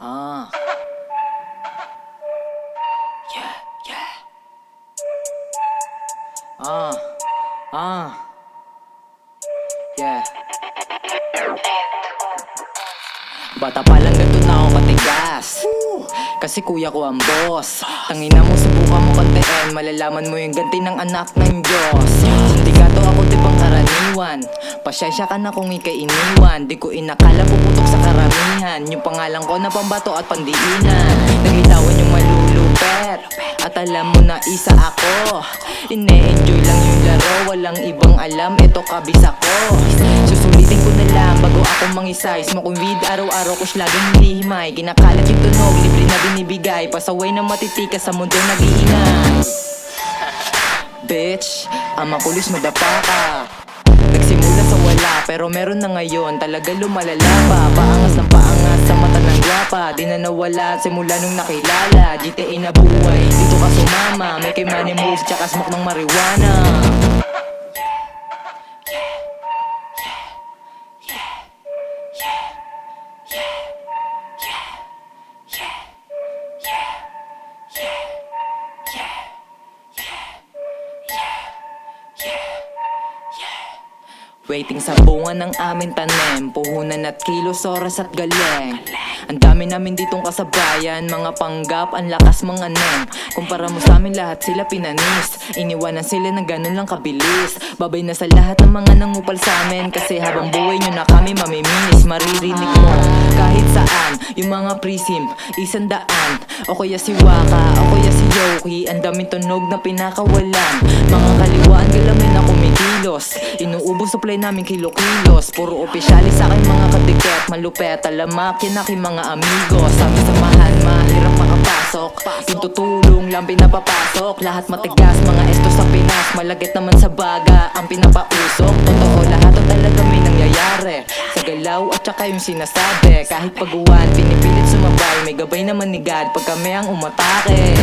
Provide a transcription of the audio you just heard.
Ah. Yeah, yeah. Yeah. Bata pa lang ganito na ako katigas. Kasi kuya ko ang boss. Tangina mo, subukan mo kantiin. Malalaman mo yung ganti ng anak ng Diyos. Sindikato ako di bang karaniwan. Pasyensya ka na kung ika'y iniwan. Di ko inakala puputok sa karamihan. Yung pangalan ko na pambato at pandiinan. Naglitawan yung malulupet. At alam mo na isa ako. Ine-enjoy lang yung laro. Walang ibang alam, ito kabis ako. Susulitin ko na lang bago ako mangisay. Smoking weed araw-araw ko laging hinihimay. Kinakalat yung tunog, libre na binibigay. Pasaway na matitikas sa mundong nag-iingay. Bitch, ang makulis madapa ka. Nagsimula sa wala, pero meron na ngayon. Talaga lumalala pa, paangas ng paangas sa mata ng gwapa. Di na nawala simula nung nakilala. GTA na buhay, dito ka sumama. May kay money moves, tsaka smoke ng marijuana. Waiting sa bunga ng aming tanim. Puhunan at kilos, oras at galing. Ang dami namin ditong kasabayan. Mga panggap, ang lakas mga nem. Kumpara mo sa amin lahat sila pinanis. Iniwanan sila ng ganun lang kabilis. Babay na sa lahat ng mga nangupal sa amin. Kasi habang buhay nyo na kami mamimiss. Maririnig mo kahit saan yung mga presim, 100. O kaya si Waka, o kaya si Yoki. Ang daming tunog na pinakawalan. Mga kaliwaan galamin na kumikilos. Inuubos supply namin kilo-kilos. Puro opisyalis sa akin mga kadikit. Malupet, alamak, yan aking mga amigos. Sabi samahan, mahirap makapasok. Yung tutulong lang pinapapasok. Lahat matigas, mga esto sa Pinas. Malagit naman sa baga, ang pinapausok. Totoo lahat o talaga may nangyayari. Sa galaw at saka yung sinasabi. Kahit paguwan, pinipilit sumabay. May gabay naman ni God pag kami ang umatake.